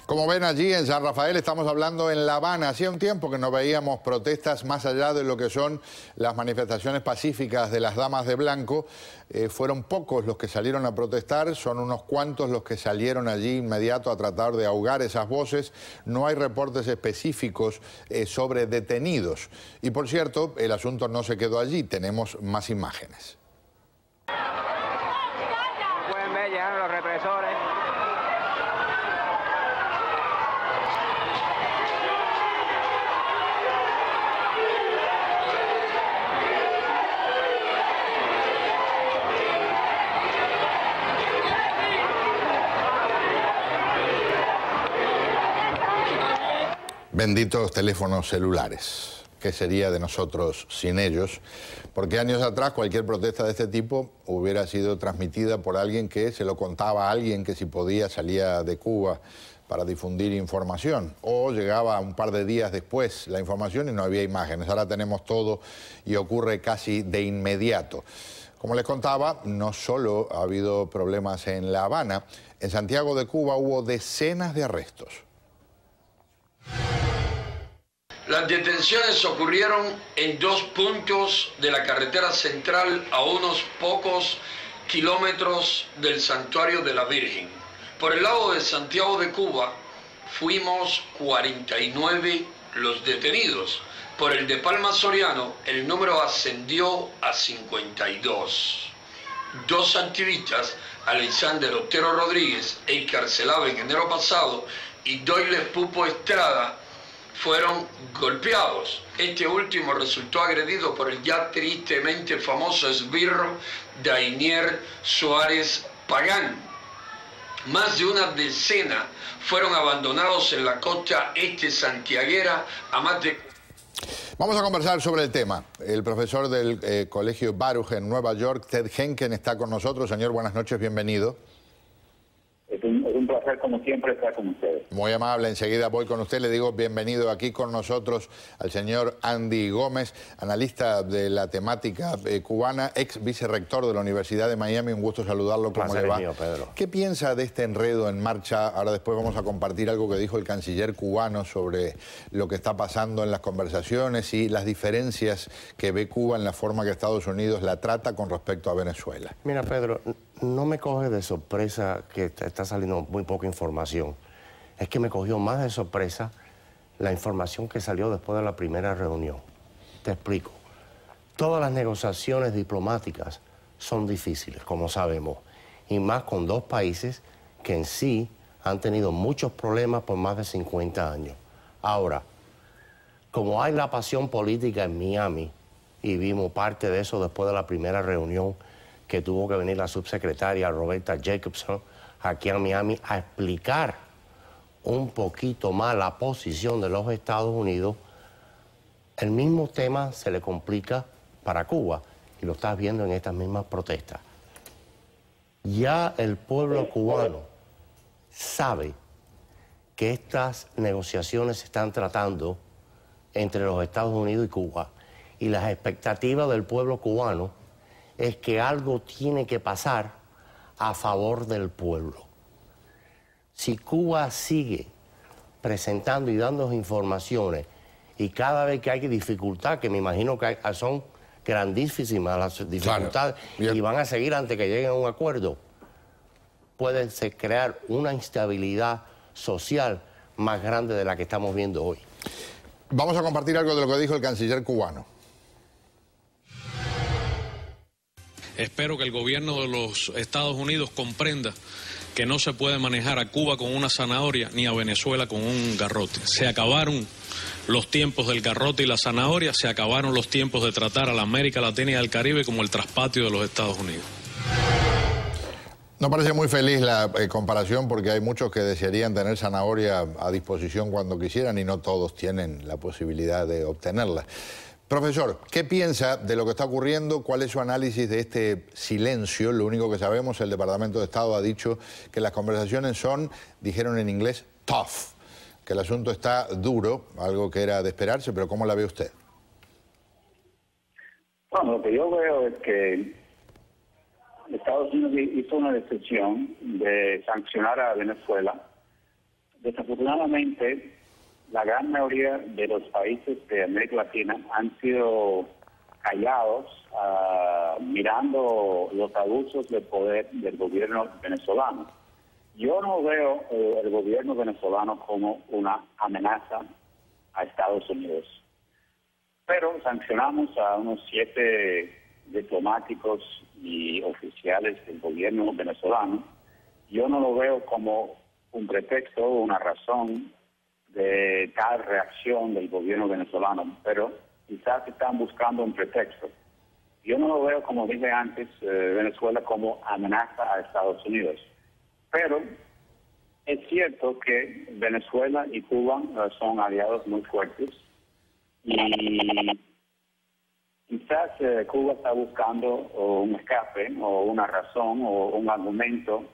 Como ven allí en San Rafael, estamos hablando en La Habana. Hacía un tiempo que no veíamos protestas más allá de lo que son las manifestaciones pacíficas de las damas de blanco. Fueron pocos los que salieron a protestar, son unos cuantos los que salieron allí inmediato a tratar de ahogar esas voces. No hay reportes específicos sobre detenidos. Y por cierto, el asunto no se quedó allí, tenemos más imágenes. Pueden ver, llegaron los represores. Benditos teléfonos celulares. ¿Qué sería de nosotros sin ellos? Porque años atrás cualquier protesta de este tipo hubiera sido transmitida por alguien que se lo contaba a alguien que si podía salía de Cuba para difundir información, o llegaba un par de días después la información y no había imágenes. Ahora tenemos todo y ocurre casi de inmediato. Como les contaba, no solo ha habido problemas en La Habana, en Santiago de Cuba hubo decenas de arrestos. Las detenciones ocurrieron en dos puntos de la carretera central a unos pocos kilómetros del Santuario de la Virgen. Por el lado de Santiago de Cuba fuimos 49 los detenidos. Por el de Palma Soriano el número ascendió a 52. Dos activistas, Alexander Otero Rodríguez, encarcelado en enero pasado, y Doyle Pupo Estrada, fueron golpeados. Este último resultó agredido por el ya tristemente famoso esbirro Dainier Suárez Pagán. Más de una decena fueron abandonados en la costa este santiaguera a más de... Vamos a conversar sobre el tema. El profesor del Colegio Baruch en Nueva York, Ted Henken, está con nosotros. Señor, buenas noches, bienvenido. Es un placer, como siempre, estar con ustedes. Muy amable, enseguida voy con usted. Le digo bienvenido aquí con nosotros al señor Andy Gómez, analista de la temática cubana, ex vicerrector de la Universidad de Miami. Un gusto saludarlo. ¿Cómo le va? Mío, Pedro. ¿Qué piensa de este enredo en marcha? Ahora después vamos a compartir algo que dijo el canciller cubano sobre lo que está pasando en las conversaciones y las diferencias que ve Cuba en la forma que Estados Unidos la trata con respecto a Venezuela. Mira, Pedro, no me coge de sorpresa que está saliendo muy poca información. Es que me cogió más de sorpresa la información que salió después de la primera reunión. Te explico. Todas las negociaciones diplomáticas son difíciles, como sabemos, y más con dos países que en sí han tenido muchos problemas por más de 50 años. Ahora, como hay la pasión política en Miami, y vimos parte de eso después de la primera reunión, que tuvo que venir la subsecretaria Roberta Jacobson aquí a Miami a explicar un poquito más la posición de los Estados Unidos, el mismo tema se le complica para Cuba, y lo estás viendo en estas mismas protestas. Ya el pueblo cubano sabe que estas negociaciones se están tratando entre los Estados Unidos y Cuba, y las expectativas del pueblo cubano es que algo tiene que pasar a favor del pueblo. Si Cuba sigue presentando y dando informaciones, y cada vez que hay dificultad, que me imagino que son grandísimas las dificultades, claro, y van a seguir antes que lleguen a un acuerdo, puede crear una instabilidad social más grande de la que estamos viendo hoy. Vamos a compartir algo de lo que dijo el canciller cubano. Espero que el gobierno de los Estados Unidos comprenda que no se puede manejar a Cuba con una zanahoria ni a Venezuela con un garrote. Se acabaron los tiempos del garrote y la zanahoria, se acabaron los tiempos de tratar a la América Latina y al Caribe como el traspatio de los Estados Unidos. No parece muy feliz la comparación, porque hay muchos que desearían tener zanahoria a disposición cuando quisieran y no todos tienen la posibilidad de obtenerla. Profesor, ¿qué piensa de lo que está ocurriendo? ¿Cuál es su análisis de este silencio? Lo único que sabemos, el Departamento de Estado ha dicho que las conversaciones son, dijeron en inglés, tough, que el asunto está duro, algo que era de esperarse, pero ¿cómo la ve usted? Bueno, lo que yo veo es que Estados Unidos hizo una decisión de sancionar a Venezuela Desafortunadamente, la gran mayoría de los países de América Latina han sido callados mirando los abusos de poder del gobierno venezolano. Yo no veo el gobierno venezolano como una amenaza a Estados Unidos, pero sancionamos a unos 7 diplomáticos y oficiales del gobierno venezolano. Yo no lo veo como un pretexto o una razón de tal reacción del gobierno venezolano, pero quizás están buscando un pretexto. Yo no lo veo, como dije antes, Venezuela como amenaza a Estados Unidos. Pero es cierto que Venezuela y Cuba son aliados muy fuertes y quizás Cuba está buscando un escape o una razón o un argumento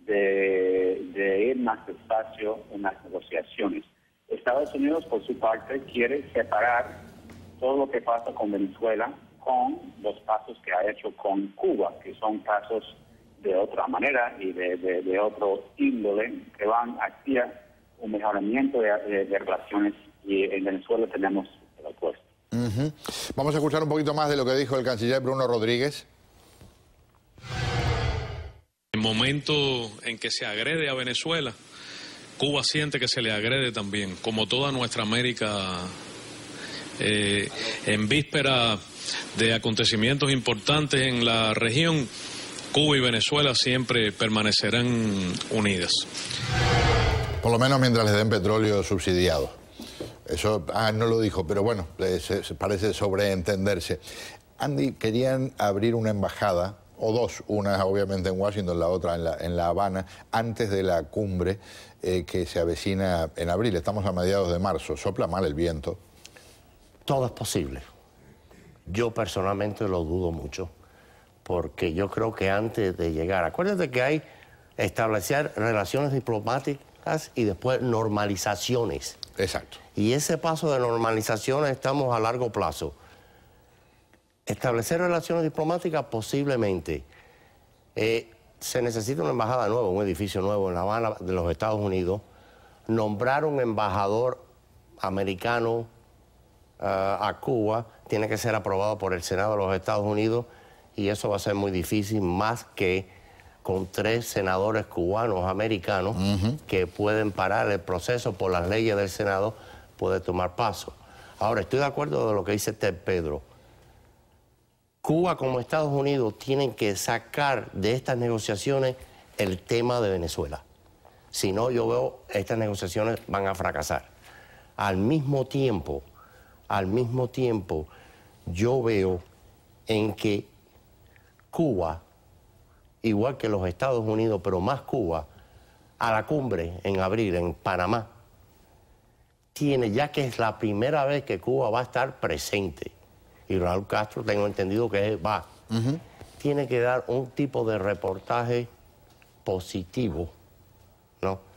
de ir más despacio en las negociaciones. Estados Unidos, por su parte, quiere separar todo lo que pasa con Venezuela con los pasos que ha hecho con Cuba, que son pasos de otra manera y de otro índole que van hacia un mejoramiento de relaciones, y en Venezuela tenemos el opuesto. Vamos a escuchar un poquito más de lo que dijo el canciller Bruno Rodríguez. En el momento en que se agrede a Venezuela, Cuba siente que se le agrede también, como toda nuestra América. En víspera de acontecimientos importantes en la región, Cuba y Venezuela siempre permanecerán unidas. Por lo menos mientras les den petróleo subsidiado. Eso no lo dijo, pero bueno, parece sobreentenderse. Andy, querían abrir una embajada, o dos, una obviamente en Washington, la otra en La Habana, antes de la cumbre que se avecina en abril. Estamos a mediados de marzo, sopla mal el viento. Todo es posible. Yo personalmente lo dudo mucho, porque yo creo que antes de llegar, acuérdate que hay establecer relaciones diplomáticas y después normalizaciones. Exacto. Y ese paso de normalizaciones estamos a largo plazo. Establecer relaciones diplomáticas posiblemente. Se necesita una embajada nueva, un edificio nuevo en La Habana de los Estados Unidos. Nombrar un embajador americano a Cuba tiene que ser aprobado por el Senado de los Estados Unidos, y eso va a ser muy difícil, más que con 3 senadores cubanos americanos que pueden parar el proceso por las leyes del Senado, puede tomar paso. Ahora, estoy de acuerdo de lo que dice Ted Pedro. Cuba como Estados Unidos tienen que sacar de estas negociaciones el tema de Venezuela. Si no, yo veo estas negociaciones van a fracasar. Al mismo tiempo, yo veo en que Cuba, igual que los Estados Unidos, pero más Cuba, a la cumbre en abril en Panamá, tiene, ya que es la primera vez que Cuba va a estar presente, y Raúl Castro, tengo entendido que va, tiene que dar un tipo de reportaje positivo, ¿no?,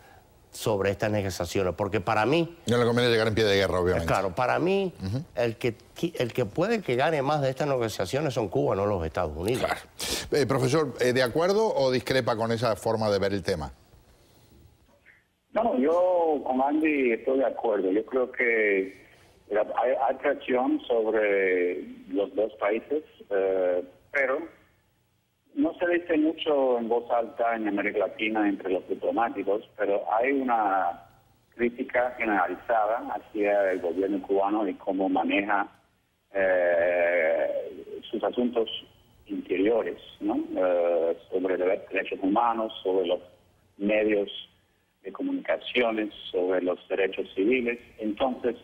sobre estas negociaciones, porque para mí... No le conviene llegar en pie de guerra, obviamente. Claro, para mí, el que puede que gane más de estas negociaciones son Cuba, no los Estados Unidos. Claro. Profesor, ¿de acuerdo o discrepa con esa forma de ver el tema? No, yo con Andy estoy de acuerdo. Yo creo que hay presión sobre los dos países, pero no se dice mucho en voz alta en América Latina entre los diplomáticos, pero hay una crítica generalizada hacia el gobierno cubano y cómo maneja sus asuntos interiores, ¿no? Sobre derechos humanos, sobre los medios de comunicaciones, sobre los derechos civiles. Entonces,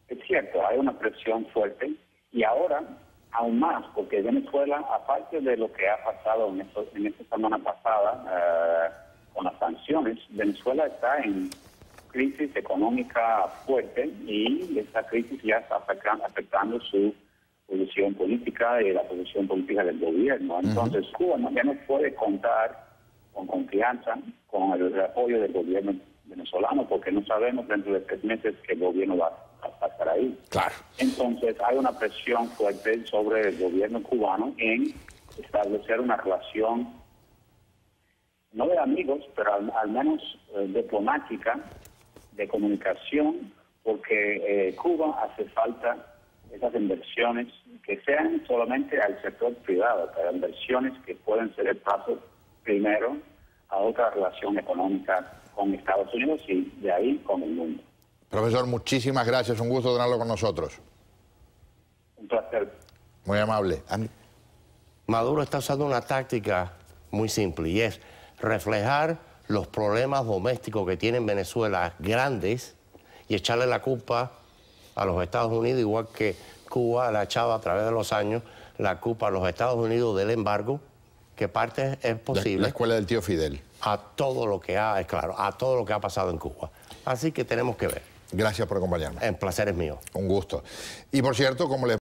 es cierto, hay una presión fuerte, y ahora aún más, porque Venezuela, aparte de lo que ha pasado en esta semana pasada con las sanciones, Venezuela está en crisis económica fuerte, y esta crisis ya está afectando su posición política y la posición política del gobierno. Entonces, Cuba ya no puede contar con confianza con el apoyo del gobierno venezolano, porque no sabemos dentro de 3 meses que el gobierno va a estar ahí. Claro. Entonces hay una presión fuerte sobre el gobierno cubano en establecer una relación, no de amigos, pero al menos diplomática, de comunicación, porque Cuba hace falta esas inversiones que sean solamente al sector privado, pero inversiones que pueden ser el paso primero a otra relación económica con Estados Unidos y de ahí con el mundo. Profesor, muchísimas gracias, un gusto tenerlo con nosotros. Un placer. Muy amable. Maduro está usando una táctica muy simple y es reflejar los problemas domésticos que tiene Venezuela grandes y echarle la culpa a los Estados Unidos, igual que Cuba le ha echado a través de los años la culpa a los Estados Unidos del embargo, que parte es posible. La escuela del tío Fidel. A todo lo que ha, claro, a todo lo que ha pasado en Cuba. Así que tenemos que ver. Gracias por acompañarnos. El placer es mío. Un gusto. Y por cierto, como les